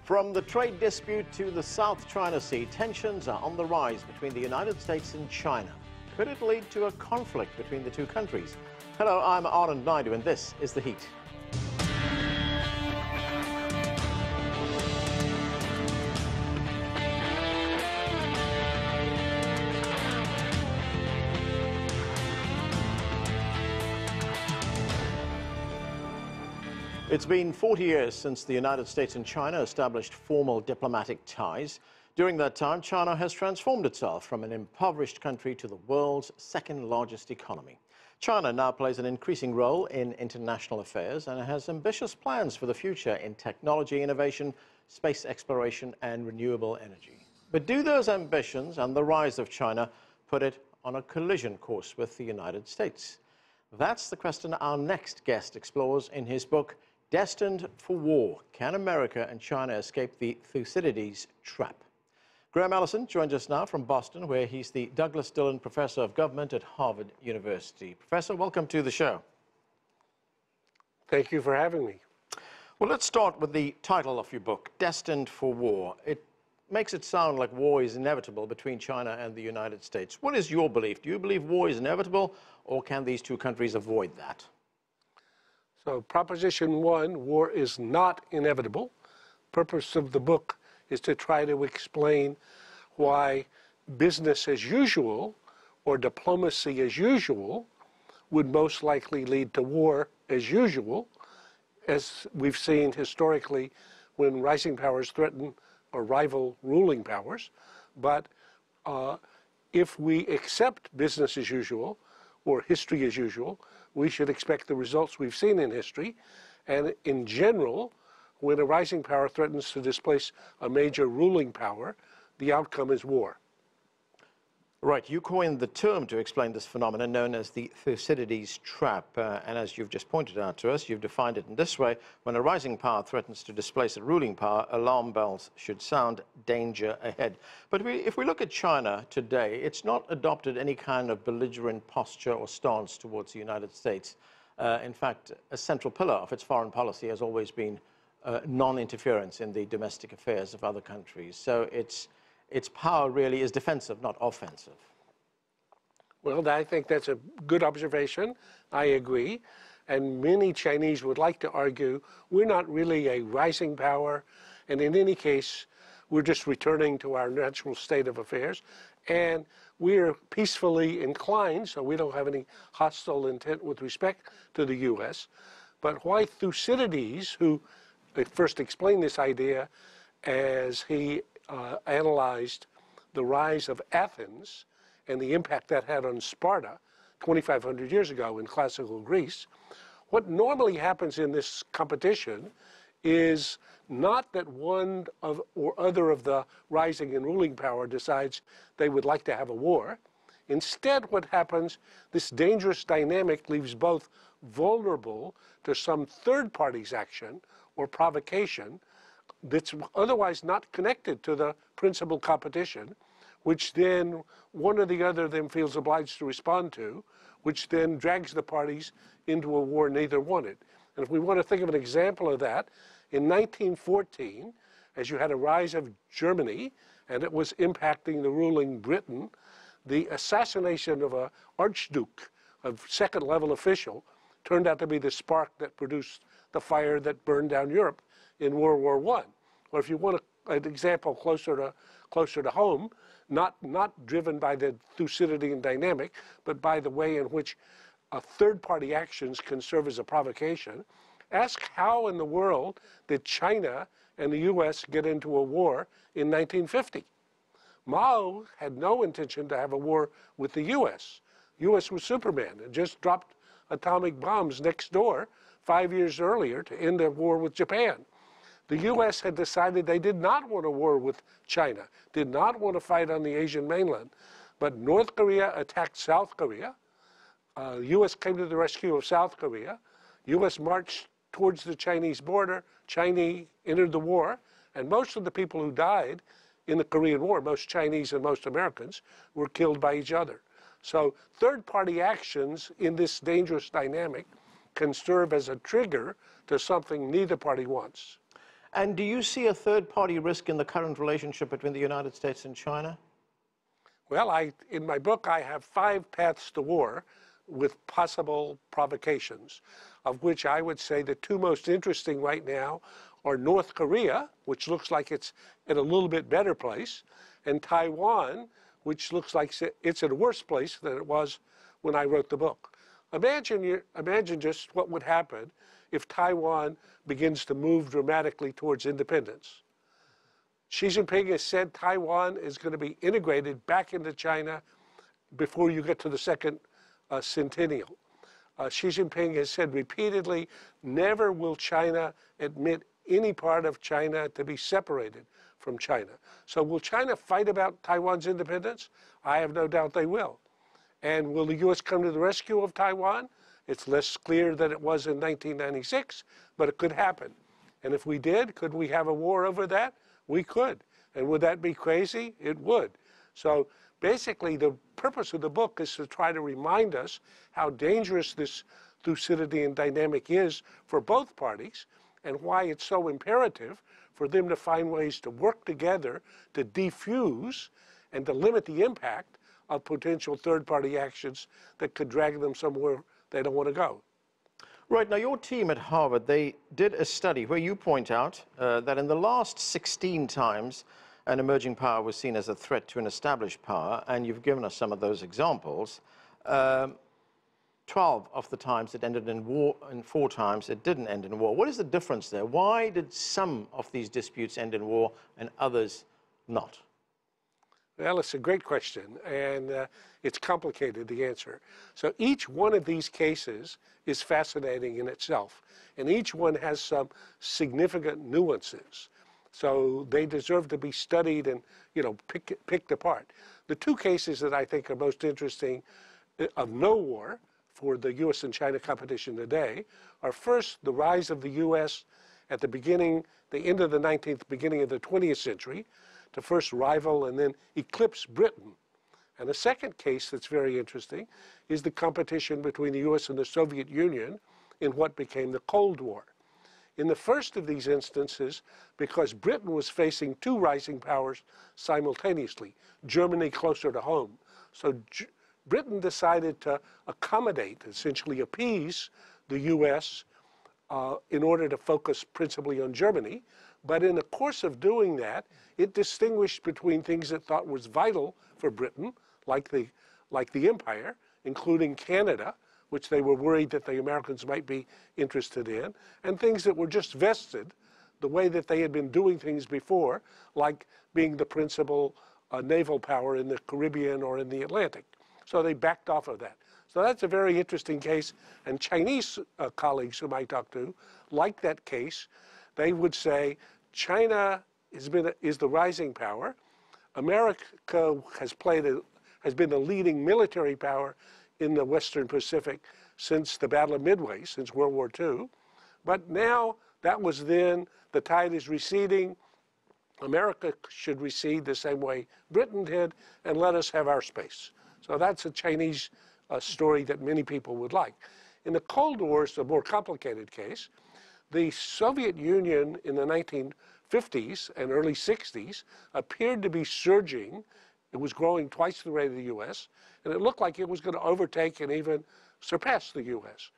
From the trade dispute to the South China Sea, tensions are on the rise between the United States and China. Could it lead to a conflict between the two countries? Hello, I'm Anand Naidu, and this is The Heat. It's been 40 years since the United States and China established formal diplomatic ties. During that time, China has transformed itself from an impoverished country to the world's second largest economy. China now plays an increasing role in international affairs and has ambitious plans for the future in technology innovation, space exploration, and renewable energy. But do those ambitions and the rise of China put it on a collision course with the United States? That's the question our next guest explores in his book, Destined for War: Can America and China Escape the Thucydides Trap? Graham Allison joins us now from Boston, where he's the Douglas Dillon Professor of Government at Harvard University. Professor, welcome to the show. Thank you for having me. Well, let's start with the title of your book, Destined for War. It makes it sound like war is inevitable between China and the United States. What is your belief? Do you believe war is inevitable, or can these two countries avoid that? So, Proposition 1, war is not inevitable. Purpose of the book is to try to explain why business as usual or diplomacy as usual would most likely lead to war as usual, as we've seen historically when rising powers threaten or rival ruling powers. But if we accept business as usual or history as usual, we should expect the results we've seen in history. And in general, when a rising power threatens to displace a major ruling power, the outcome is war. Right, you coined the term to explain this phenomenon known as the Thucydides trap. And as you've just pointed out to us, you've defined it in this way: when a rising power threatens to displace a ruling power, alarm bells should sound, danger ahead. But if we look at China today, it's not adopted any kind of belligerent posture or stance towards the United States. In fact, a central pillar of its foreign policy has always been non-interference in the domestic affairs of other countries. So its power really is defensive, not offensive. Well, I think that's a good observation. I agree. And many Chinese would like to argue we're not really a rising power, and in any case, we're just returning to our natural state of affairs. And we're peacefully inclined, so we don't have any hostile intent with respect to the U.S. But why Thucydides, who first explained this idea as he analyzed the rise of Athens and the impact that had on Sparta 2,500 years ago in classical Greece, what normally happens in this competition is not that one or other of the rising and ruling power decides they would like to have a war. Instead, what happens, this dangerous dynamic leaves both vulnerable to some third party's action or provocation that's otherwise not connected to the principal competition, which then one or the other of them feels obliged to respond to, which then drags the parties into a war neither wanted. And if we want to think of an example of that, in 1914, as you had a rise of Germany, and it was impacting the ruling Britain, the assassination of an archduke, a second-level official, turned out to be the spark that produced the fire that burned down Europe in World War I. Or if you want an example closer to home, not driven by the Thucydidean dynamic, but by the way in which third-party actions can serve as a provocation, ask how in the world did China and the U.S. get into a war in 1950? Mao had no intention to have a war with the U.S. U.S. was Superman and just dropped atomic bombs next door 5 years earlier to end a war with Japan. The U.S. had decided they did not want a war with China, did not want to fight on the Asian mainland. But North Korea attacked South Korea. The U.S. came to the rescue of South Korea. U.S. marched towards the Chinese border. China entered the war. And most of the people who died in the Korean War, most Chinese and most Americans, were killed by each other. So third-party actions in this dangerous dynamic can serve as a trigger to something neither party wants. And do you see a third-party risk in the current relationship between the United States and China? Well, in my book, I have 5 paths to war with possible provocations, of which I would say the 2 most interesting right now are North Korea, which looks like it's in a little bit better place, and Taiwan, which looks like it's in a worse place than it was when I wrote the book. Imagine just what would happen if Taiwan begins to move dramatically towards independence. Xi Jinping has said Taiwan is going to be integrated back into China before you get to the second centennial. Xi Jinping has said repeatedly, never will China admit any part of China to be separated from China. So will China fight about Taiwan's independence? I have no doubt they will. And will the U.S. come to the rescue of Taiwan? It's less clear than it was in 1996, but it could happen. And if we did, could we have a war over that? We could. And would that be crazy? It would. So basically, the purpose of the book is to try to remind us how dangerous this Thucydidean dynamic is for both parties, and why it's so imperative for them to find ways to work together to defuse and to limit the impact of potential third-party actions that could drag them somewhere they don't want to go. Right. Now, your team at Harvard, they did a study where you point out that in the last 16 times an emerging power was seen as a threat to an established power, and you've given us some of those examples. 12 of the times it ended in war, and 4 times it didn't end in war. What is the difference there? Why did some of these disputes end in war and others not? Well, it's a great question, and it's complicated, the answer. So each one of these cases is fascinating in itself, and each one has some significant nuances. So they deserve to be studied and, picked apart. The 2 cases that I think are most interesting of no war for the U.S. and China competition today are, first, the rise of the U.S. at the end of the 19th, beginning of the 20th century, to first rival and then eclipse Britain. And the second case that's very interesting is the competition between the U.S. and the Soviet Union in what became the Cold War. In the first of these instances, because Britain was facing 2 rising powers simultaneously, Germany closer to home. So Britain decided to accommodate, essentially appease, the U.S. In order to focus principally on Germany. But in the course of doing that, it distinguished between things it thought was vital for Britain, like the empire, including Canada, which they were worried that the Americans might be interested in, and things that were just vested, the way that they had been doing things before, like being the principal naval power in the Caribbean or in the Atlantic. So they backed off of that. So that's a very interesting case, and Chinese colleagues whom I talked to like that case. They would say China is the rising power. America has been the leading military power in the Western Pacific since the Battle of Midway, since World War II. But now, that was then, the tide is receding. America should recede the same way Britain did, and let us have our space. So that's a Chinese story that many people would like. In the Cold War, it's a more complicated case. The Soviet Union in the 1950s and early 60s appeared to be surging. It was growing twice the rate of the U.S., and it looked like it was going to overtake and even surpass the U.S.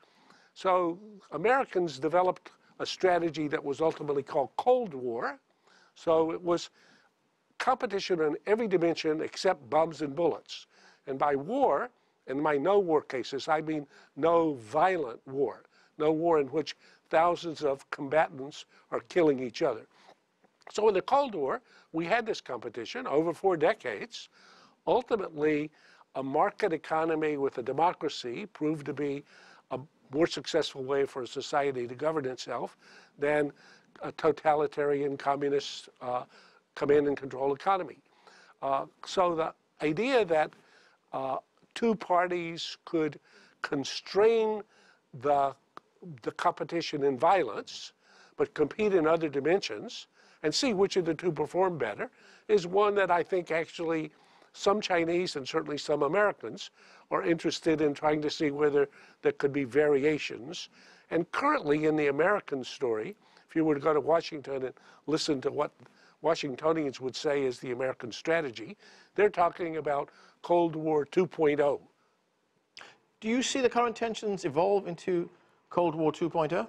So Americans developed a strategy that was ultimately called Cold War. So it was competition on every dimension except bombs and bullets. And by war, in my no war cases, I mean no violent war, no war in which thousands of combatants are killing each other. So in the Cold War, we had this competition over 4 decades. Ultimately, a market economy with a democracy proved to be a more successful way for a society to govern itself than a totalitarian communist command and control economy. So the idea that 2 parties could constrain the competition in violence, but compete in other dimensions, and see which of the 2 perform better, is one that I think actually some Chinese and certainly some Americans are interested in trying to see whether there could be variations. And currently in the American story, if if you were to go to Washington and listen to what Washingtonians would say is the American strategy, they're talking about Cold War 2.0. Do you see the current tensions evolve into Cold War 2.0?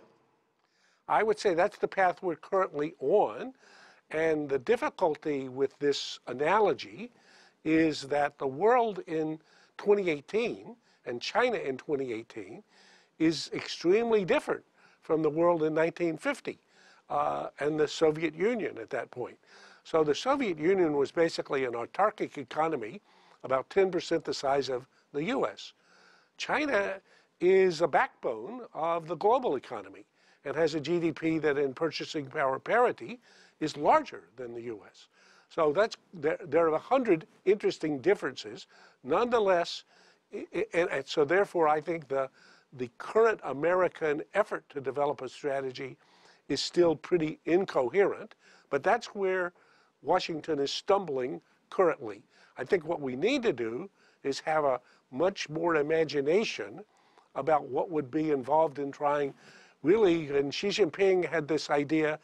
I would say that's the path we're currently on. And the difficulty with this analogy is that the world in 2018 and China in 2018 is extremely different from the world in 1950 and the Soviet Union at that point. So the Soviet Union was basically an autarkic economy, about 10% the size of the US. China is a backbone of the global economy and has a GDP that in purchasing power parity is larger than the US. So there are 100 interesting differences. Nonetheless, and so therefore I think the current American effort to develop a strategy is still pretty incoherent, but that's where Washington is stumbling currently. I think what we need to do is have a much more imagination about what would be involved in trying really, and Xi Jinping had this idea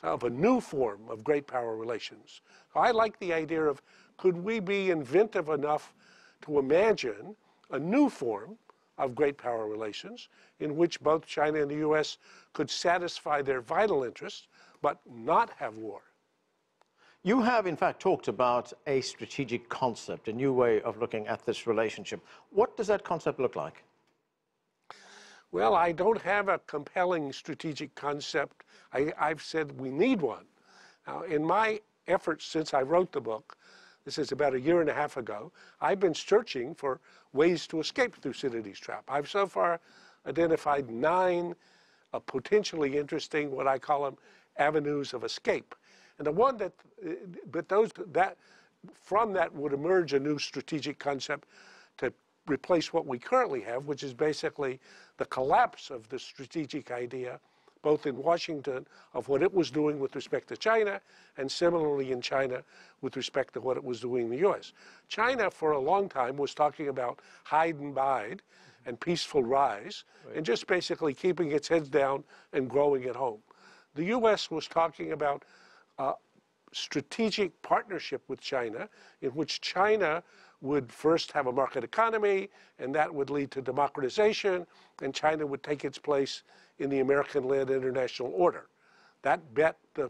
of a new form of great power relations. I like the idea of, could we be inventive enough to imagine a new form of great power relations in which both China and the US could satisfy their vital interests, but not have war? You have, in fact, talked about a strategic concept, a new way of looking at this relationship. What does that concept look like? Well, I don't have a compelling strategic concept. I've said we need one. Now, in my efforts since I wrote the book, this is about a year and a half ago, I've been searching for ways to escape Thucydides' trap. I've so far identified 9 potentially interesting, what I call them, avenues of escape. And the one from that would emerge a new strategic concept to replace what we currently have, which is basically the collapse of the strategic idea, both in Washington, of what it was doing with respect to China, and similarly in China with respect to what it was doing in the US. China, for a long time, was talking about hide and bide and peaceful rise, and just basically keeping its heads down and growing at home. The US was talking about strategic partnership with China, in which China would first have a market economy, and that would lead to democratization, and China would take its place in the American-led international order. That bet the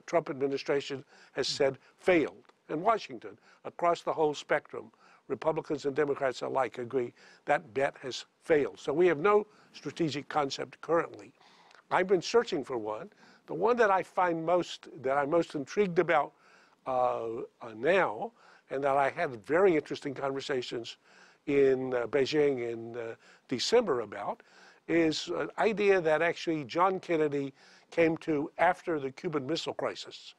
Trump administration has said failed. And Washington, across the whole spectrum, Republicans and Democrats alike agree that bet has failed. So we have no strategic concept currently. I've been searching for one. The one that I'm most intrigued about now, and that I had very interesting conversations in Beijing in December about, is an idea that actually John Kennedy came to after the Cuban Missile Crisis.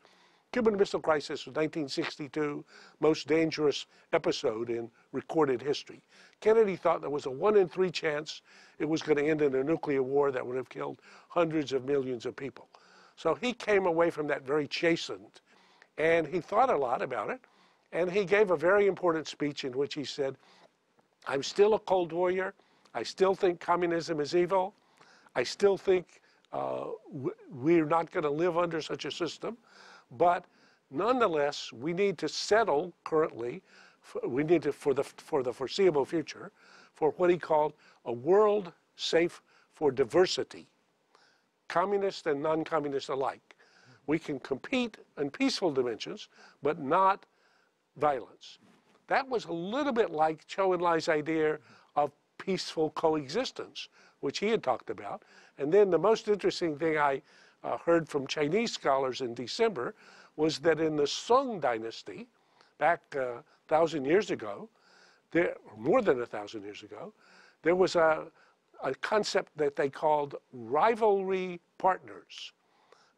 Cuban Missile Crisis was 1962, most dangerous episode in recorded history. Kennedy thought there was a 1 in 3 chance it was going to end in a nuclear war that would have killed hundreds of millions of people. So he came away from that very chastened, and he thought a lot about it, and he gave a very important speech in which he said, I'm still a Cold Warrior. I still think communism is evil. I still think we're not going to live under such a system. But nonetheless, we need to settle currently, we need to, for the foreseeable future, for what he called a world safe for diversity, communist and non-communist alike. We can compete in peaceful dimensions, but not violence. That was a little bit like Zhou Enlai's idea of peaceful coexistence, which he had talked about. And then the most interesting thing I heard from Chinese scholars in December was that in the Song dynasty, back 1,000 years ago, more than 1,000 years ago, there was a concept that they called rivalry partners.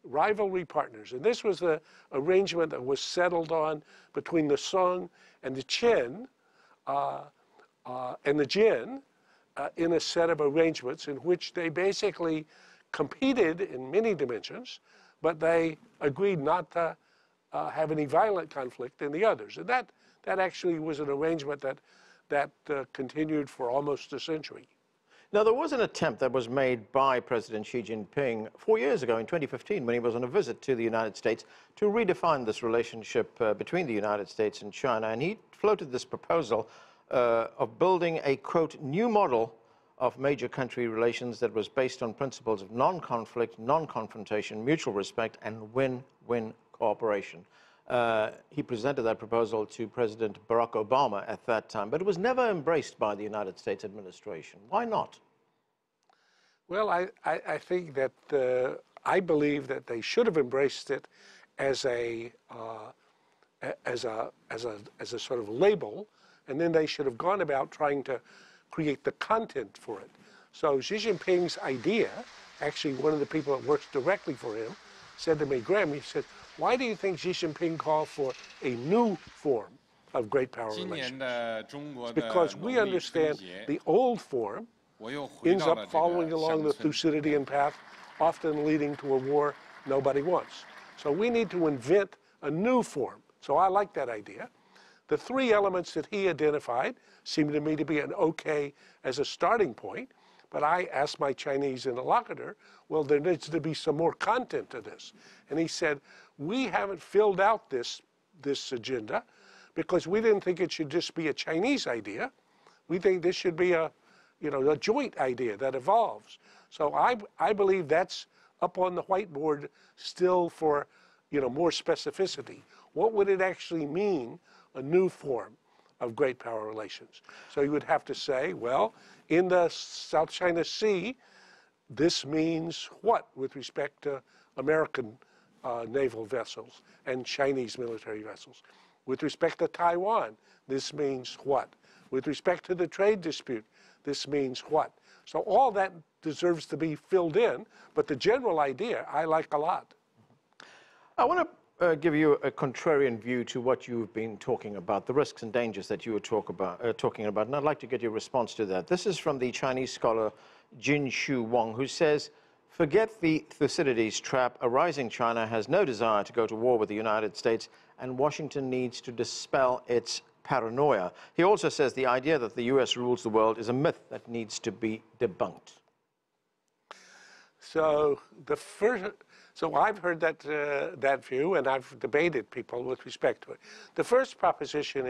Rivalry partners. And this was the arrangement that was settled on between the Song and the Qin in a set of arrangements in which they basically competed in many dimensions, but they agreed not to have any violent conflict in the others. And that actually was an arrangement that continued for almost a century. Now, there was an attempt that was made by President Xi Jinping 4 years ago in 2015 when he was on a visit to the United States to redefine this relationship between the United States and China. And he floated this proposal of building a, quote, new model of major country relations that was based on principles of non-conflict, non-confrontation, mutual respect, and win-win cooperation. He presented that proposal to President Barack Obama at that time, but it was never embraced by the United States administration. Why not? Well, I think that I believe that they should have embraced it as a sort of label, and then they should have gone about trying to create the content for it. So Xi Jinping's idea, actually one of the people that works directly for him, said to me, Graham, he said, why do you think Xi Jinping called for a new form of great power relations? It's because we understand the old form ends up following along the Thucydidean path, often leading to a war nobody wants. So we need to invent a new form. So I like that idea. The three elements that he identified seem to me to be an okay as a starting point, but I asked my Chinese interlocutor, well, there needs to be some more content to this. And he said, we haven't filled out this agenda because we didn't think it should just be a Chinese idea. We think this should be a joint idea that evolves. So I believe that's up on the whiteboard still for, more specificity. What would it actually mean, a new form of great power relations? So you would have to say, well, in the South China Sea, this means what with respect to American naval vessels and Chinese military vessels? With respect to Taiwan, this means what? With respect to the trade dispute, this means what? So all that deserves to be filled in, but the general idea I like a lot. I want to give you a contrarian view to what you've been talking about, the risks and dangers that you were talking about, and I'd like to get your response to that. This is from the Chinese scholar Jin-Shu Wang, who says, forget the Thucydides trap. A rising China has no desire to go to war with the United States, and Washington needs to dispel its paranoia. He also says the idea that the U.S. rules the world is a myth that needs to be debunked. So I've heard that view, and I've debated people with respect to it. The first proposition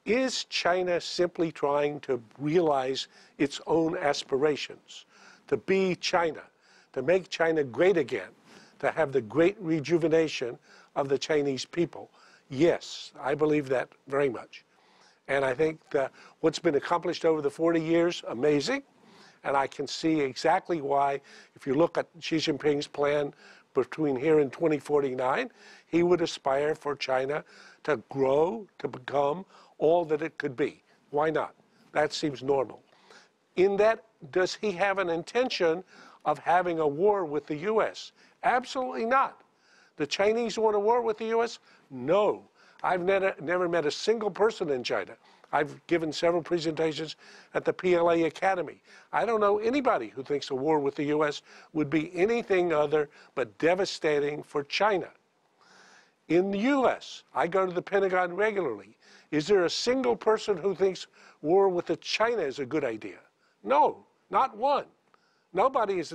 is China simply trying to realize its own aspirations, to be China, to make China great again, to have the great rejuvenation of the Chinese people? Yes, I believe that very much. And I think that what's been accomplished over the 40 years, amazing. And I can see exactly why, if you look at Xi Jinping's plan between here and 2049, he would aspire for China to grow, to become all that it could be. Why not? That seems normal. In that, does he have an intention of having a war with the U.S.? Absolutely not. The Chinese want a war with the U.S.? No. I've never met a single person in China. I've given several presentations at the PLA Academy. I don't know anybody who thinks a war with the U.S. would be anything other but devastating for China. In the U.S., I go to the Pentagon regularly. Is there a single person who thinks war with China is a good idea? No, not one. Nobody is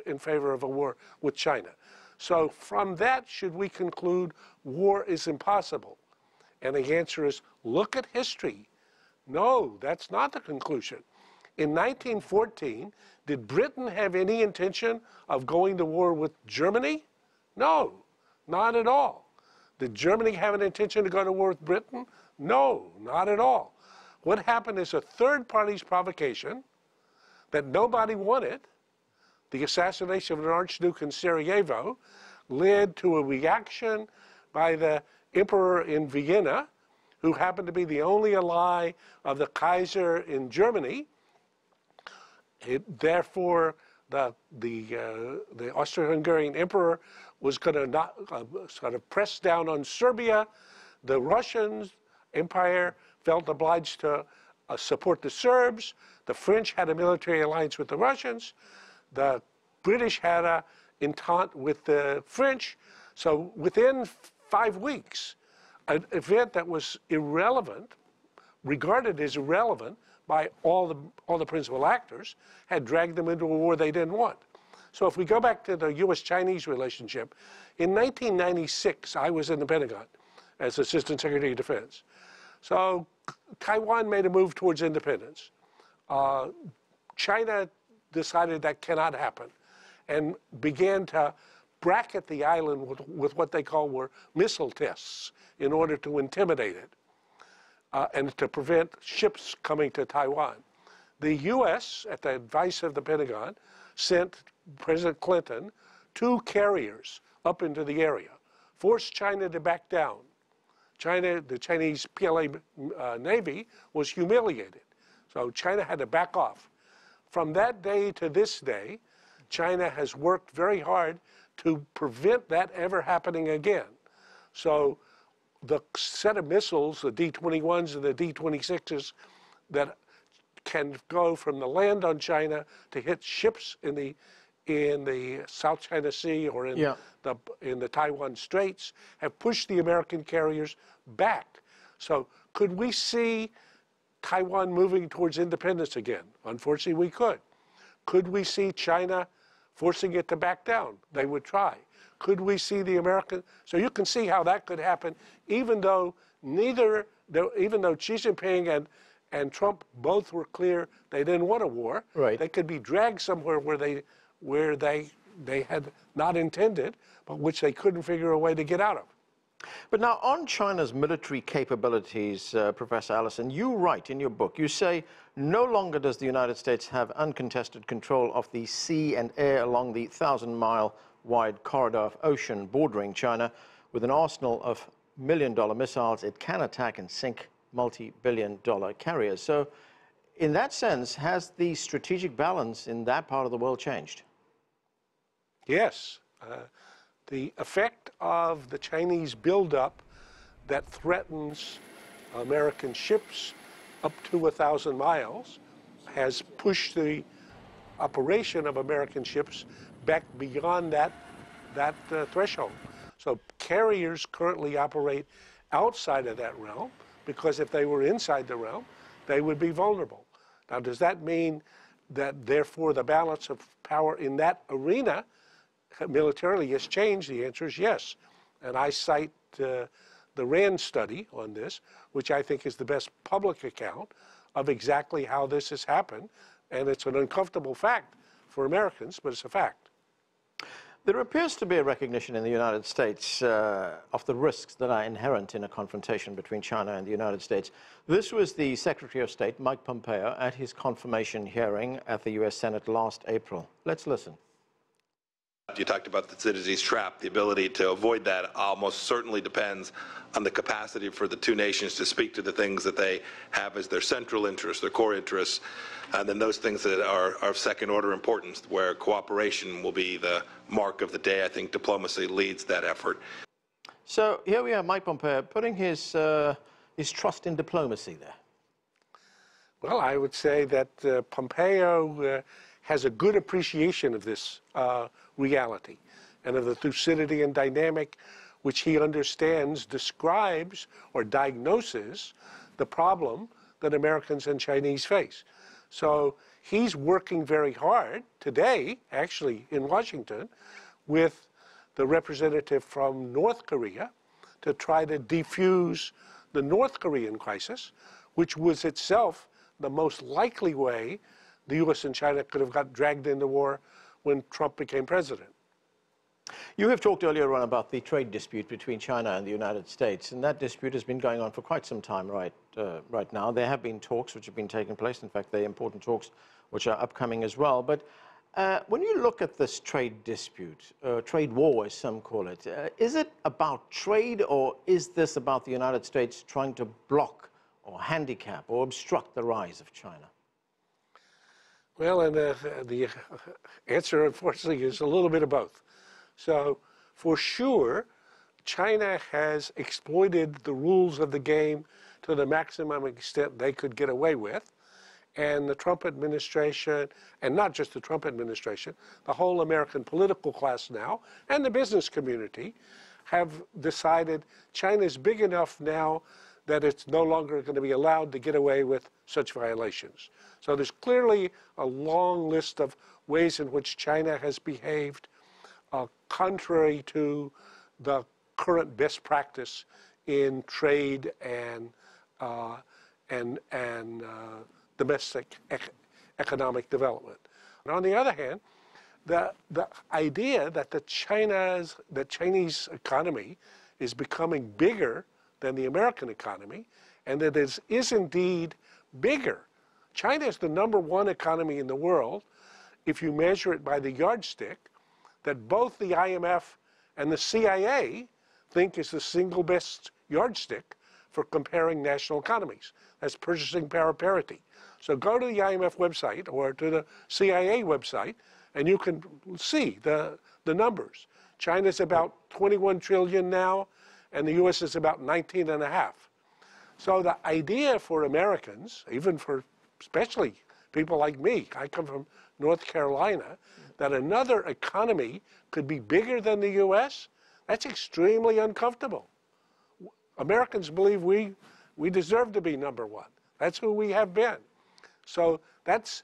in favor of a war with China. So from that, should we conclude war is impossible? And the answer is, look at history. No, that's not the conclusion. In 1914, did Britain have any intention of going to war with Germany? No, not at all. Did Germany have an intention to go to war with Britain? No, not at all. What happened is a third party's provocation that nobody wanted, the assassination of an archduke in Sarajevo, led to a reaction by the emperor in Vienna, who happened to be the only ally of the Kaiser in Germany. Therefore, the Austro-Hungarian emperor was going to sort of press down on Serbia. The Russian Empire felt obliged to support the Serbs. The French had a military alliance with the Russians. The British had an entente with the French. So within 5 weeks, an event that was irrelevant, regarded as irrelevant by all the principal actors, had dragged them into a war they didn't want. So if we go back to the U.S.-Chinese relationship, in 1996, I was in the Pentagon as Assistant Secretary of Defense. So Taiwan made a move towards independence. China decided that cannot happen and began to bracket the island with what they call were missile tests in order to intimidate it and to prevent ships coming to Taiwan. The U.S., at the advice of the Pentagon, sent President Clinton 2 carriers up into the area, forced China to back down. The Chinese PLA Navy was humiliated. So China had to back off. From that day to this day, China has worked very hard to prevent that ever happening again. So the set of missiles, the D-21s and the D-26s, that can go from the land on China to hit ships in the South China Sea or in the Taiwan Straits, have pushed the American carriers back. So could we see Taiwan moving towards independence again? Unfortunately, we could. Could we see China forcing it to back down? They would try. Could we see the American? So you can see how that could happen, even though Xi Jinping and Trump both were clear they didn't want a war. Right. They could be dragged somewhere where they had not intended, but which they couldn't figure a way to get out of. But now, on China's military capabilities, Professor Allison, you write in your book, you say, no longer does the United States have uncontested control of the sea and air along the 1,000-mile wide corridor of ocean bordering China. With an arsenal of million-dollar missiles, it can attack and sink multi-billion-dollar carriers. So, in that sense, has the strategic balance in that part of the world changed? Yes. The effect of the Chinese buildup that threatens American ships up to 1,000 miles has pushed the operation of American ships back beyond that threshold. So carriers currently operate outside of that realm, because if they were inside the realm, they would be vulnerable. Now, does that mean that therefore the balance of power in that arena militarily has changed? The answer is yes. And I cite the RAND study on this, which I think is the best public account of exactly how this has happened. And it's an uncomfortable fact for Americans, but it's a fact. There appears to be a recognition in the United States of the risks that are inherent in a confrontation between China and the United States. This was the Secretary of State, Mike Pompeo, at his confirmation hearing at the U.S. Senate last April. Let's listen. You talked about the Thucydides trap. The ability to avoid that almost certainly depends on the capacity for the two nations to speak to the things that they have as their central interests, their core interests, and then those things that are of second-order importance, where cooperation will be the mark of the day. I think diplomacy leads that effort. So here we have Mike Pompeo putting his trust in diplomacy there. Well, I would say that Pompeo has a good appreciation of this reality and of the Thucydidean dynamic, which he understands describes or diagnoses the problem that Americans and Chinese face. So he's working very hard today, actually in Washington, with the representative from North Korea to try to defuse the North Korean crisis, which was itself the most likely way the U.S. and China could have got dragged into war when Trump became president. You have talked earlier on about the trade dispute between China and the United States, and that dispute has been going on for quite some time right now. There have been talks which have been taking place. In fact, there are important talks which are upcoming as well. But when you look at this trade dispute, trade war as some call it, is it about trade, or is this about the United States trying to block or handicap or obstruct the rise of China? Well, and the answer, unfortunately, is a little bit of both. So, for sure, China has exploited the rules of the game to the maximum extent they could get away with. And the Trump administration, and not just the Trump administration, the whole American political class now, and the business community, have decided China is big enough now that it's no longer going to be allowed to get away with such violations. So there's clearly a long list of ways in which China has behaved contrary to the current best practice in trade and domestic economic development. And on the other hand, the idea that the Chinese economy is becoming bigger than the American economy, and that it is indeed bigger. China is the #1 economy in the world if you measure it by the yardstick that both the IMF and the CIA think is the single best yardstick for comparing national economies. That's purchasing power parity. So go to the IMF website or to the CIA website, and you can see the numbers. China's about 21 trillion now, and the US is about 19.5. So the idea for Americans, even for especially people like me, I come from North Carolina, that another economy could be bigger than the US, that's extremely uncomfortable. Americans believe we deserve to be #1. That's who we have been. So that's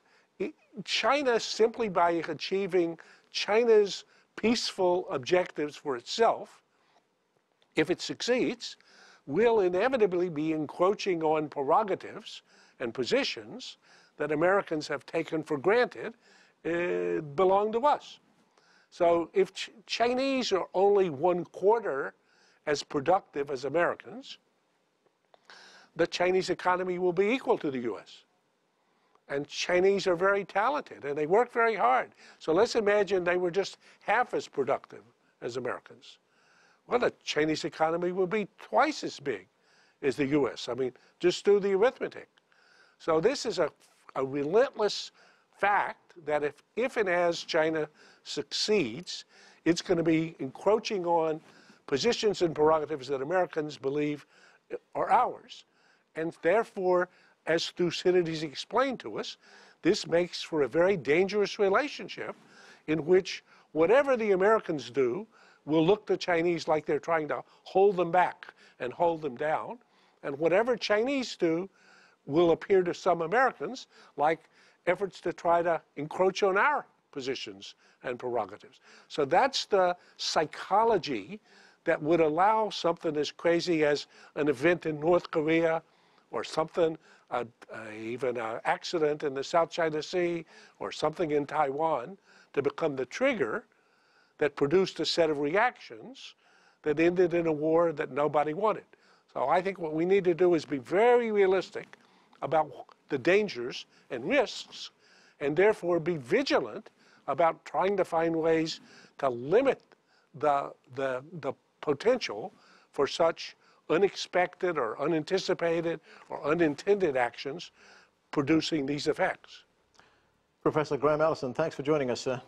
China, simply by achieving China's peaceful objectives for itself, if it succeeds, will inevitably be encroaching on prerogatives and positions that Americans have taken for granted belong to us. So if Chinese are only 1/4 as productive as Americans, the Chinese economy will be equal to the US. And Chinese are very talented, and they work very hard. So let's imagine they were just half as productive as Americans. Well, the Chinese economy will be twice as big as the US. I mean, just do the arithmetic. So this is a relentless fact that if and as China succeeds, it's going to be encroaching on positions and prerogatives that Americans believe are ours. And therefore, as Thucydides explained to us, this makes for a very dangerous relationship in which whatever the Americans do will look to Chinese like they're trying to hold them back and hold them down. And whatever Chinese do will appear to some Americans like efforts to try to encroach on our positions and prerogatives. So that's the psychology that would allow something as crazy as an event in North Korea or something, even an accident in the South China Sea or something in Taiwan to become the trigger that produced a set of reactions that ended in a war that nobody wanted. So I think what we need to do is be very realistic about the dangers and risks, and therefore be vigilant about trying to find ways to limit the potential for such unexpected or unanticipated or unintended actions producing these effects. Professor Graham Allison, thanks for joining us, sir.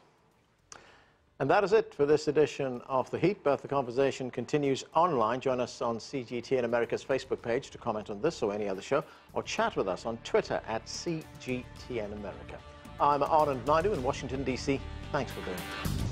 And that is it for this edition of The Heat. But the conversation continues online. Join us on CGTN America's Facebook page to comment on this or any other show, or chat with us on Twitter at CGTN America. I'm Anand Naidu in Washington, D.C. Thanks for being here.